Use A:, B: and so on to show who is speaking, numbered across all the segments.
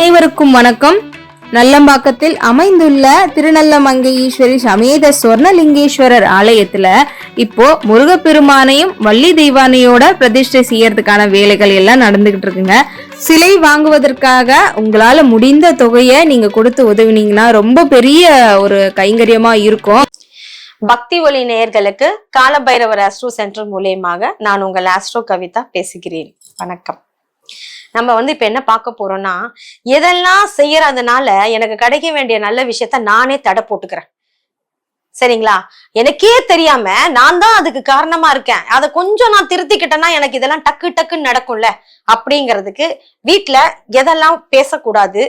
A: அனைவருக்கும் வணக்கம். நல்லம்பாக்கத்தில் அமைந்துள்ள திருநல்லமங்கை ஈஸ்வரி சமேத சொர்ணலிங்கேஸ்வரர் ஆலயத்துல இப்போ முருகப்பெருமானையும் வள்ளி தெய்வானையோட பிரதிஷ்டை செய்யறதுக்கான வேலைகள் எல்லாம் நடந்துகிட்டு இருக்குங்க. சிலை வாங்குவதற்காக உங்களால முடிந்த தொகையை நீங்க கொடுத்து உதவினீங்கன்னா ரொம்ப பெரிய ஒரு கைங்கரியமா இருக்கும்.
B: பக்தி ஒளி நேயர்களுக்கு காலபைரவர் ஆஸ்ட்ரோ சென்டர் மூலியமாக நான் உங்கள் ஆஸ்ட்ரோ கவிதா பேசுகிறேன். வணக்கம். நம்ம இப்ப என்ன பார்க்க போறோம்னா, எதெல்லாம் செய்யறதுனால எனக்கு கிடைக்க வேண்டிய நல்ல விஷயத்த நானே தடை போட்டுக்கிறேன். சரிங்களா? எனக்கே தெரியாம நான் தான் அதுக்கு காரணமா இருக்கேன், அதை கொஞ்சம் நான் திருத்திக்கிட்டேன்னா எனக்கு இதெல்லாம் டக்கு டக்குன்னு நடக்கும்ல அப்படிங்கிறதுக்கு வீட்டுல எதெல்லாம் பேசக்கூடாது,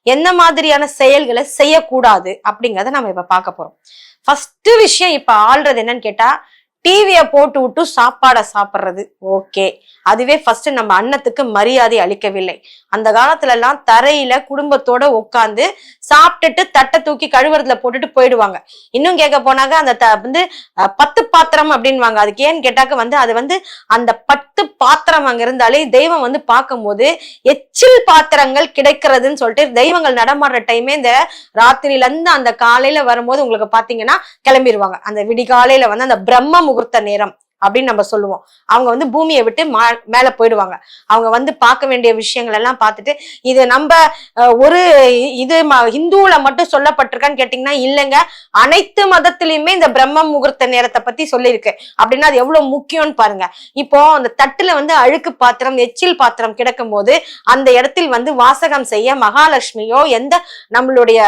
B: என்ன மாதிரியான செயல்களை செய்யக்கூடாது அப்படிங்கறத நம்ம இப்ப பார்க்க போறோம். ஃபர்ஸ்ட் விஷயம் இப்ப ஆள்றது என்னன்னு கேட்டா, டிவியை போட்டு விட்டு சாப்பாடை சாப்பிட்றது. ஓகே, அதுவே ஃபர்ஸ்ட் நம்ம அன்னத்துக்கு மரியாதை அளிக்கவில்லை. அந்த காலத்துல எல்லாம் தரையில குடும்பத்தோட உட்காந்து சாப்பிட்டுட்டு தட்டை தூக்கி கழுவுறதுல போட்டுட்டு போயிடுவாங்க. இன்னும் கேட்க போனாக்க அந்த 10 பாத்திரம் அப்படின்வாங்க. அதுக்கு ஏன்னு கேட்டாக்க அது அந்த 10 பாத்திரம் அங்க இருந்தாலே தெய்வம் பார்க்கும் போது எச்சில் பாத்திரங்கள் கிடைக்கிறதுன்னு சொல்லிட்டு தெய்வங்கள் நடமாடுற டைமே இந்த ராத்திரில இருந்து அந்த காலையில வரும்போது உங்களுக்கு பாத்தீங்கன்னா கிளம்பிடுவாங்க. அந்த விடிகாலையில அந்த பிரம்ம முகூர்த்த நேரம் அப்படின்னு நம்ம சொல்லுவோம். அவங்க பூமியை விட்டு மேல போயிடுவாங்க. அவங்க பார்க்க வேண்டிய விஷயங்கள் எல்லாம் பார்த்துட்டு, இது நம்ம ஒரு இது ஹிந்துல மட்டும் சொல்லப்பட்டிருக்கான்னு கேட்டீங்கன்னா இல்லைங்க, அனைத்து மதத்திலயுமே இந்த பிரம்ம முகூர்த்த நேரத்தை பத்தி சொல்லியிருக்கு. அப்படின்னா அது எவ்வளவு முக்கியம்னு பாருங்க. இப்போ அந்த தட்டுல அழுக்கு பாத்திரம் எச்சில் பாத்திரம் கிடக்கும் போது அந்த இடத்தில் வாசகம் செய்ய மகாலட்சுமியோ எந்த நம்மளுடைய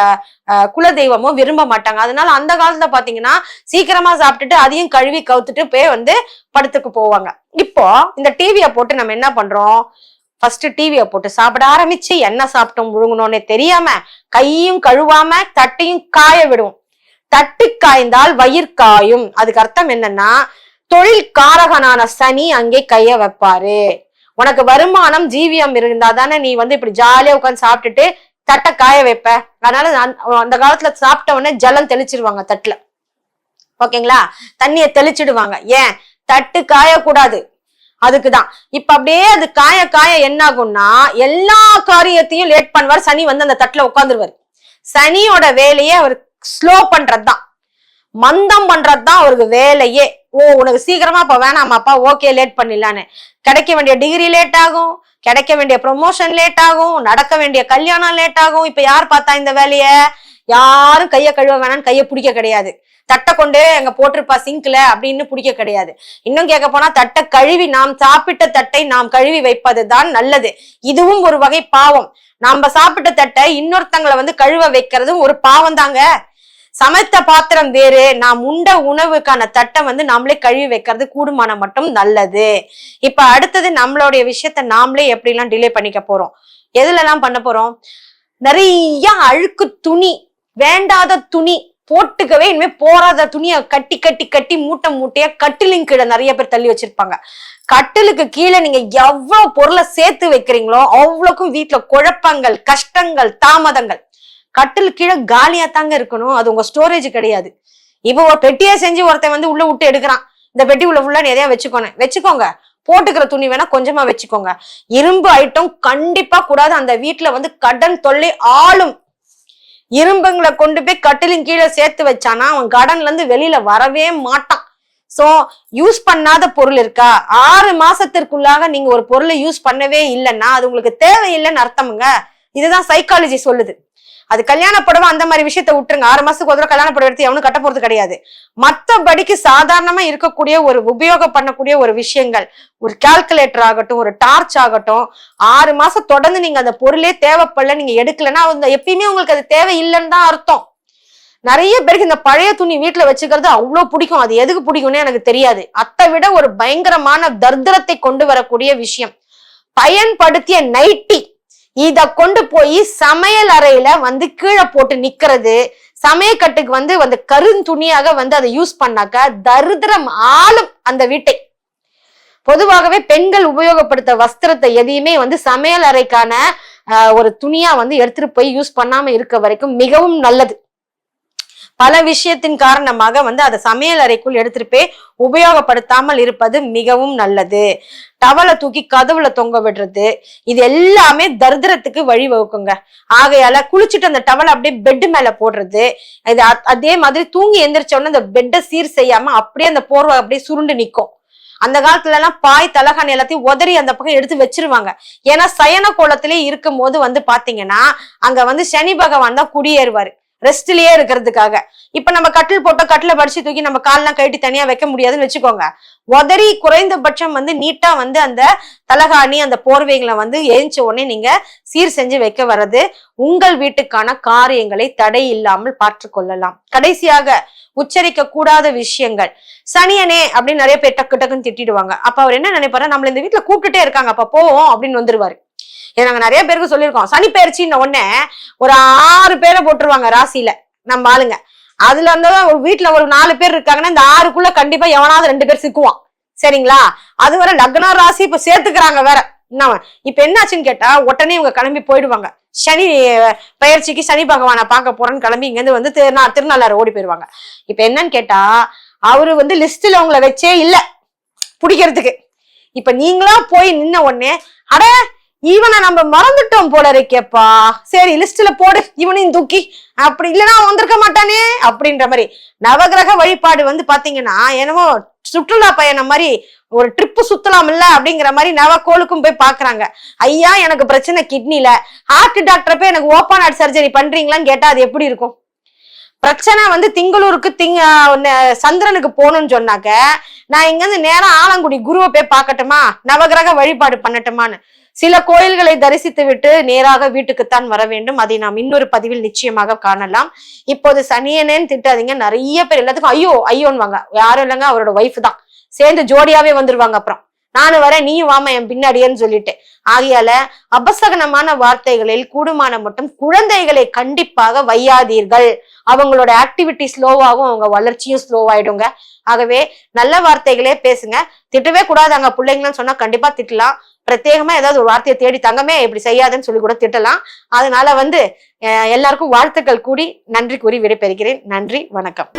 B: குலதெய்வமோ விரும்ப மாட்டாங்க. அதனால அந்த காலத்துல பாத்தீங்கன்னா சீக்கிரமா சாப்பிட்டுட்டு அதையும் கழுவி கவுத்துட்டு போய் படுத்துக்கு போவாங்க. இப்போ இந்த டிவியை போட்டு நம்ம என்ன பண்றோம், ஃபர்ஸ்ட் டிவியை போட்டு சாப்பிட ஆரம்பிச்சு என்ன சாப்பிட்டோம் முழுங்கணும்னே தெரியாம கையும் கழுவாம தட்டையும் காய விடுவோம். தட்டு காய்ந்தால் வயிறு காயும். அதுக்கு அர்த்தம் என்னன்னா, தொழில் காரகனான சனி அங்கே கைய வைப்பாரு. உனக்கு வருமானம் ஜீவியம் இருந்தா தானே நீ இப்படி ஜாலியா உட்காந்து சாப்பிட்டுட்டு தட்டை காய வைப்ப. அதனால அந்த காலத்துல சாப்பிட்ட உடனே ஜலம் தெளிச்சிடுவாங்க தட்டுல. ஓகேங்களா? தண்ணிய தெளிச்சிடுவாங்க. ஏன்? தட்டு காயக்கூடாது. அதுக்குதான். இப்ப அப்படியே அது காய காய என்ன ஆகும்னா, எல்லா காரியத்தையும் லேட் பண்ணுவார் சனி. அந்த தட்டுல உட்காந்துருவாரு. சனியோட வேலையே அவர் ஸ்லோ பண்றதுதான், மந்தம் பண்றதுதான் அவருக்கு வேலையே. ஓ, உனக்கு சீக்கிரமா இப்ப வேணாமாப்பா, ஓகே லேட் பண்ணிடலான்னு. கிடைக்க வேண்டிய டிகிரி லேட் ஆகும், கிடைக்க வேண்டிய ப்ரொமோஷன் லேட் ஆகும், நடக்க வேண்டிய கல்யாணம் லேட் ஆகும். இப்ப யார் பார்த்தா இந்த வேலைய? யாரும் கைய கழுவ வேணான்னு கைய பிடிக்க கிடையாது. தட்டை கொண்டு எங்க போட்டிருப்பா சிங்க்ல அப்படின்னு பிடிக்க கிடையாது. இன்னும் கேட்க போனா தட்டை கழுவி, நாம் சாப்பிட்ட தட்டை நாம் கழுவி வைப்பதுதான் நல்லது. இதுவும் ஒரு வகை பாவம். நாம சாப்பிட்ட தட்டை இன்னொருத்தங்களை கழுவ வைக்கிறதும் ஒரு பாவம் தாங்க. சமைத்த பாத்திரம் வேறு, நாம் உண்ட உணவுக்கான தட்டை நாமளே கழுவி வைக்கிறது கூடுமான மட்டும் நல்லது. இப்ப அடுத்தது நம்மளுடைய விஷயத்த நாமளே எப்படி எல்லாம் டிலே பண்ணிக்க போறோம், எதுல எல்லாம் பண்ண போறோம்? நிறைய அழுக்கு துணி, வேண்டாத துணி போட்டுக்கவே இனிமே போறாத துணியை கட்டி கட்டி கட்டி மூட்டை மூட்டையா கட்டிலின் கீழே நிறைய பேர் தள்ளி வச்சிருப்பாங்க. கட்டிலுக்கு கீழே நீங்க எவ்வளவு பொருளை சேர்த்து வைக்கிறீங்களோ அவ்வளவுக்கும் வீட்டுல குழப்பங்கள், கஷ்டங்கள், தாமதங்கள். கட்டில் கீழே காலியா தாங்க இருக்கணும், அது உங்க ஸ்டோரேஜ் கிடையாது. இப்போ ஒரு பெட்டியை செஞ்சு ஒருத்தன் உள்ள விட்டு எடுக்கிறான், இந்த பெட்டி உள்ள ஃபுல்லா எதையா வச்சுக்கோங்க. போட்டுக்கிற துணி வேணா கொஞ்சமா வச்சுக்கோங்க. இரும்பு ஐட்டம் கண்டிப்பா கூடாது. அந்த வீட்டுல கடன் தொல்லை ஆளும். இரும்புங்களை கொண்டு போய் கட்டிலின் கீழே சேர்த்து வச்சானா அவன் கடன்ல இருந்து வெளியில வரவே மாட்டான். சோ யூஸ் பண்ணாத பொருள் இருக்கா, 6 மாசத்திற்குள்ளாக நீங்க ஒரு பொருளை யூஸ் பண்ணவே இல்லைன்னா அது உங்களுக்கு தேவையில்லைன்னு அர்த்தமுங்க. இதுதான் சைக்காலஜி சொல்லுது. அது கல்யாண புடவை அந்த மாதிரி விஷயத்த விட்டுருங்க, 6 மாசத்துக்கு ஒரு தடவை கல்யாண புடவை எடுத்து எவனும் கட்ட போறது கிடையாது. மற்றபடிக்கு சாதாரணமா இருக்கக்கூடிய ஒரு உபயோகம் பண்ணக்கூடிய ஒரு விஷயங்கள், ஒரு கால்குலேட்டர் ஆகட்டும், ஒரு டார்ச் ஆகட்டும், 6 மாசம் தொடர்ந்து நீங்க அந்த பொருளே தேவைப்படல, நீங்க எடுக்கலன்னா எப்பயுமே உங்களுக்கு அது தேவையில்லைன்னு தான் அர்த்தம். நிறைய பேருக்கு இந்த பழைய துணி வீட்டுல வச்சுக்கிறது அவ்வளவு பிடிக்கும். அது எதுக்கு பிடிக்கும்னு எனக்கு தெரியாது. அதை விட ஒரு பயங்கரமான தர்திரத்தை கொண்டு வரக்கூடிய விஷயம் பயன்படுத்திய நைட்டி. இத கொண்டு போய் சமையல் அறையில கீழே போட்டு நிக்கிறது, சமையக்கட்டுக்கு கருந்துணியாக அதை யூஸ் பண்ணாக்க தரித்திரம் ஆளும் அந்த வீட்டை. பொதுவாகவே பெண்கள் உபயோகப்படுத்த வஸ்திரத்தை எதையுமே சமையல் அறைக்கான ஒரு துணியா எடுத்துட்டு போய் யூஸ் பண்ணாம இருக்க வரைக்கும் மிகவும் நல்லது. பல விஷயத்தின் காரணமாக வந்து அதை சமையல் அறைக்குள் எடுத்துட்டு போய் உபயோகப்படுத்தாமல் இருப்பது மிகவும் நல்லது. டவலை தூக்கி கதவுல தொங்க விடுறது, இது எல்லாமே தரித்திரத்துக்கு வழிவகுக்குங்க. ஆகையால குளிச்சுட்டு அந்த டவலை அப்படியே பெட்டு மேல போடுறது, இது அதே மாதிரி தூங்கி எந்திரிச்ச உடனே அந்த பெட்டை சீர் செய்யாம அப்படியே அந்த போர்வை அப்படியே சுருண்டு நிக்கும். அந்த காலத்துல எல்லாம் பாய் தலகாணி எல்லாத்தையும் உதறி அந்த பக்கம் எடுத்து வச்சிருவாங்க. ஏன்னா சயன கோலத்திலே இருக்கும் போது வந்து பாத்தீங்கன்னா அங்க வந்து சனி பகவான் தான் குடியேறுவாரு ரெஸ்ட்லயே இருக்கிறதுக்காக. இப்ப நம்ம கட்டில் போட்டோ கட்டில படிச்சு தூக்கி நம்ம கால்லாம் கழட்டி தனியா வைக்க முடியாதுன்னு வச்சுக்கோங்க. உதறி குறைந்தபட்சம் வந்து நீட்டா வந்து அந்த தலகாணி அந்த போர்வைகளை வந்து எரிஞ்ச உடனே நீங்க சீர் செஞ்சு வைக்க வர்றது உங்கள் வீட்டுக்கான காரியங்களை தடை இல்லாமல் பார்த்து கொள்ளலாம். கடைசியாக உச்சரிக்க கூடாத விஷயங்கள். சனியனே அப்படின்னு நிறைய பேர் டக்கு டக்குன்னு திட்டிடுவாங்க. அப்ப அவர் என்ன நினைப்பாரு, நம்மள இந்த வீட்டுல கூப்பிட்டுட்டே இருக்காங்க, அப்ப போவோம் அப்படின்னு வந்துருவாரு. நாங்க நிறைய பேருக்கு சொல்லியிருக்கோம், சனி பயிற்சின்னு உடனே ஒரு 6 பேரை போட்டுருவாங்க ராசியில நம்ம ஆளுங்க. அதுல அந்த ஒரு வீட்டுல ஒரு 4 பேர் இருக்காங்கன்னா இந்த 6க்குள்ள கண்டிப்பா எவனாவது 2 பேர் சிக்குவான். சரிங்களா? அது வர லக்ன ராசி இப்ப சேர்த்துக்கிறாங்க வேற. இப்ப என்னாச்சுன்னு கேட்டா உடனே இவங்க கிளம்பி போயிடுவாங்க. சனி பயிற்சிக்கு சனி பகவானை பார்க்க போறேன்னு கிளம்பி இங்க இருந்து வந்து திருநள்ளாறு ஓடி போயிருவாங்க. இப்ப என்னன்னு கேட்டா அவரு வந்து லிஸ்ட்ல உங்களை வச்சே இல்ல பிடிக்கிறதுக்கு. இப்ப நீங்களா போய் நின்ன உடனே அட இவனை நம்ம மறந்துட்டோம் போல இருக்கேப்பா, சரி லிஸ்ட்ல போடு இவனையும் தூக்கி, அப்படி இல்லைன்னா வந்திருக்க மாட்டானே அப்படின்ற மாதிரி. நவகிரக வழிபாடு வந்து பாத்தீங்கன்னா என்னமோ சுற்றுலா பயணம் மாதிரி ஒரு ட்ரிப்பு சுத்தலாம் இல்ல அப்படிங்கிற மாதிரி நவக்கோளுக்கும் போய் பாக்குறாங்க. ஐயா எனக்கு பிரச்சனை கிட்னில, ஹார்ட் டாக்டரை போய் எனக்கு ஓப்பன் ஹார்ட் சர்ஜரி பண்றீங்களான்னு கேட்டா அது எப்படி இருக்கும்? பிரச்சனை வந்து திங்களூருக்கு சந்திரனுக்கு போகணும்னு சொன்னாக்க நான் இங்க இருந்து நேரம் ஆலங்குடி குருவை போய் பார்க்கட்டுமா, நவகிரக வழிபாடு பண்ணட்டுமான்னு. சில கோயில்களை தரிசித்து விட்டு நேராக வீட்டுக்குத்தான் வர வேண்டும். அதை நாம் இன்னொரு பதிவில் நிச்சயமாக காணலாம். இப்போது சனியனேன்னு திட்டாதீங்க. நிறைய பேர் எல்லாத்துக்கும் ஐயோ ஐயோன்னு வாங்க. யாரும் இல்லைங்க, அவரோட ஒய்ஃப் தான் சேர்ந்து ஜோடியாவே வந்துருவாங்க. அப்புறம் நானும் வரேன் நீயும் வாமா என் பின்னாடியேன்னு சொல்லிட்டு. ஆகையால அபசகனமான வார்த்தைகளில் கூடுமான மட்டும் குழந்தைகளை கண்டிப்பாக வையாதீர்கள். அவங்களோட ஆக்டிவிட்டி ஸ்லோவாகும், அவங்க வளர்ச்சியும் ஸ்லோவாயிடுங்க. ஆகவே நல்ல வார்த்தைகளே பேசுங்க. திட்டவே கூடாது அங்க பிள்ளைங்கன்னு சொன்னா கண்டிப்பா திட்டலாம். பிரத்யேகமா ஏதாவது ஒரு வார்த்தையை தேடி தங்கமே இப்படி செய்யாதுன்னு சொல்லி கூட திட்டலாம். அதனால வந்து எல்லாருக்கும் வாழ்த்துக்கள் கூடி நன்றி கூறி விடைபெறுகிறேன். நன்றி, வணக்கம்.